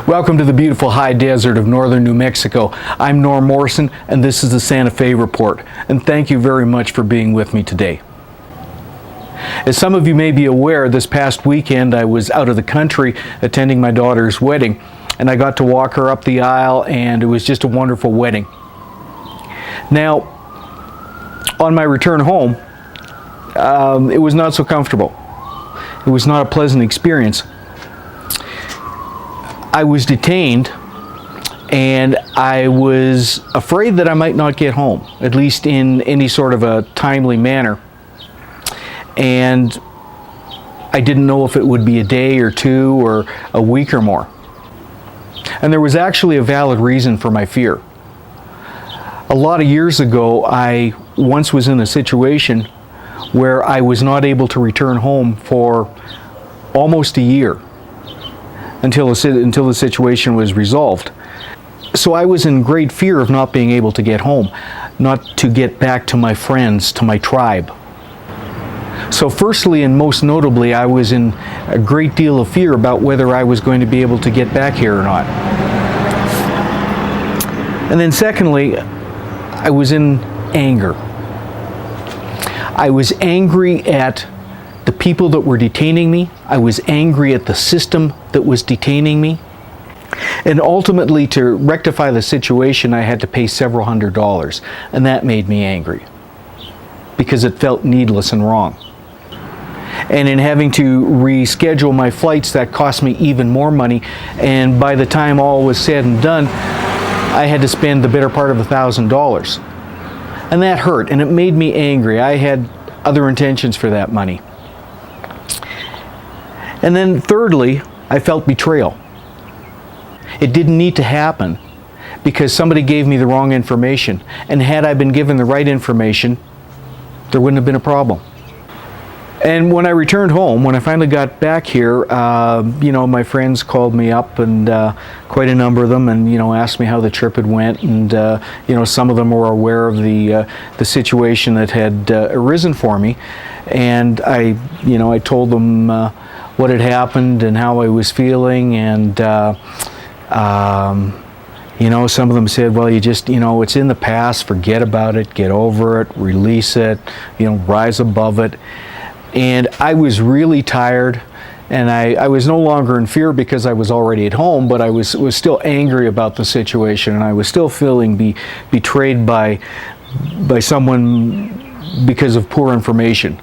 Welcome to the beautiful high desert of northern New Mexico. I'm Morrison, and this is the Santa Fe Report. And thank you very much for being with me today. As some of you may be aware, this past weekend I was out of the country attending my daughter's wedding, and I got to walk her up the aisle, and it was just a wonderful wedding. Now, on my return home, it was not so comfortable. It was not a pleasant experience. I was detained, and I was afraid that I might not get home, at least in any sort of a timely manner. And I didn't know if it would be a day or two or a week or more. And there was actually a valid reason for my fear. A lot of years ago, I once was in a situation where I was not able to return home for almost a year until the situation was resolved. So I was in great fear of not being able to get home, not to get back to my friends, to my tribe. So firstly and most notably, I was in a great deal of fear about whether I was going to be able to get back here or not. And then secondly, I was in anger. I was angry at the people that were detaining me. I was angry at the system that was detaining me. And ultimately, to rectify the situation, I had to pay several $100s. And that made me angry because it felt needless and wrong. And in having to reschedule my flights, that cost me even more money. And by the time all was said and done, I had to spend the better part of $1,000. And that hurt, and it made me angry. I had other intentions for that money. And then thirdly, I felt betrayal. It didn't need to happen because somebody gave me the wrong information. And had I been given the right information, there wouldn't have been a problem. And when I returned home, when I finally got back here, my friends called me up, and quite a number of them, and asked me how the trip had went, and some of them were aware of the situation that had arisen for me, and I told them what had happened and how I was feeling, and some of them said, well, you just it's in the past, forget about it, get over it, release it, rise above it. And I was really tired, and I was no longer in fear because I was already at home, but I was still angry about the situation, and I was still feeling betrayed by someone because of poor information.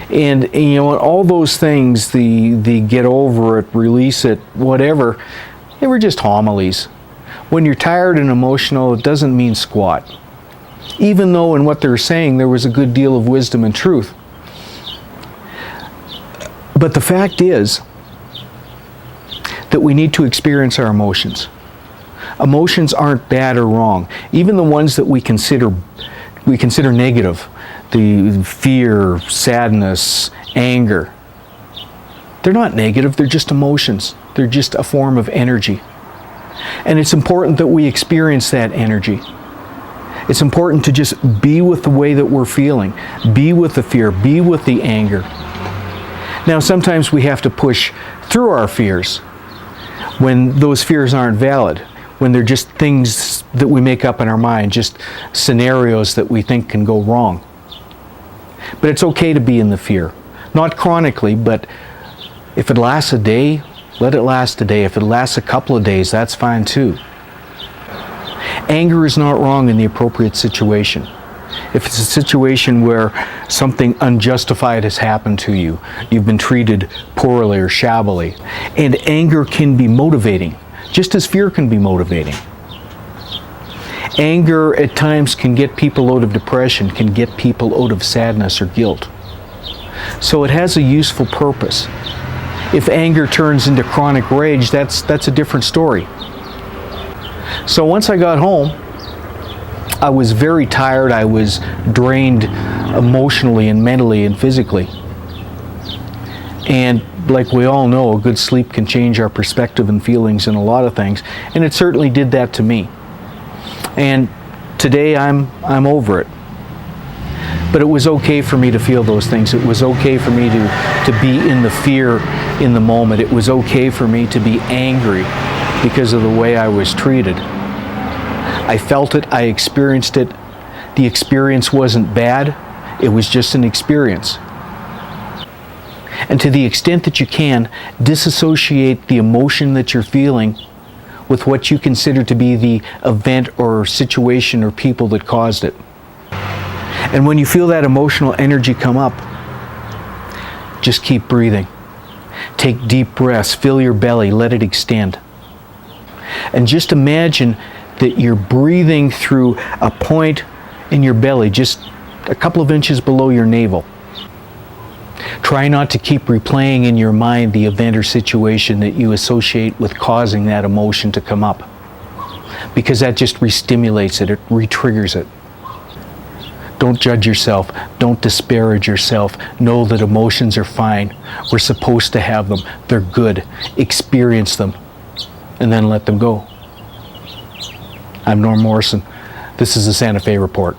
And all those things, the get over it, release it, whatever, they were just homilies. When you're tired and emotional, it doesn't mean squat. Even though in what they're saying there was a good deal of wisdom and truth. But the fact is that we need to experience our emotions. Emotions aren't bad or wrong. Even the ones that we consider negative, the fear, sadness, anger, they're not negative, they're just emotions. They're just a form of energy. And it's important that we experience that energy. It's important to just be with the way that we're feeling, be with the fear, be with the anger. Now, sometimes we have to push through our fears when those fears aren't valid, when they're just things that we make up in our mind, just scenarios that we think can go wrong. But it's okay to be in the fear. Not chronically, but if it lasts a day, let it last a day. If it lasts a couple of days, that's fine too. Anger is not wrong in the appropriate situation. If it's a situation where something unjustified has happened to you, you've been treated poorly or shabbily, and anger can be motivating, just as fear can be motivating. Anger at times can get people out of depression, can get people out of sadness or guilt. So it has a useful purpose. If anger turns into chronic rage, that's a different story. So once I got home, I was very tired. I was drained emotionally and mentally and physically. And like we all know, a good sleep can change our perspective and feelings in a lot of things. And it certainly did that to me. And today I'm over it. But it was okay for me to feel those things. It was okay for me to be in the fear in the moment. It was okay for me to be angry because of the way I was treated. I felt it, I experienced it. The experience wasn't bad, it was just an experience. And to the extent that you can, disassociate the emotion that you're feeling with what you consider to be the event or situation or people that caused it. And when you feel that emotional energy come up, just keep breathing. Take deep breaths, fill your belly, let it extend. And just imagine that you're breathing through a point in your belly, just a couple of inches below your navel. Try not to keep replaying in your mind the event or situation that you associate with causing that emotion to come up, because that just re-stimulates it re-triggers it. Don't judge yourself. Don't disparage yourself. Know that emotions are fine. We're supposed to have them. They're good. Experience them, and then let them go. I'm Norm Morrison. This is the Santa Fe Report.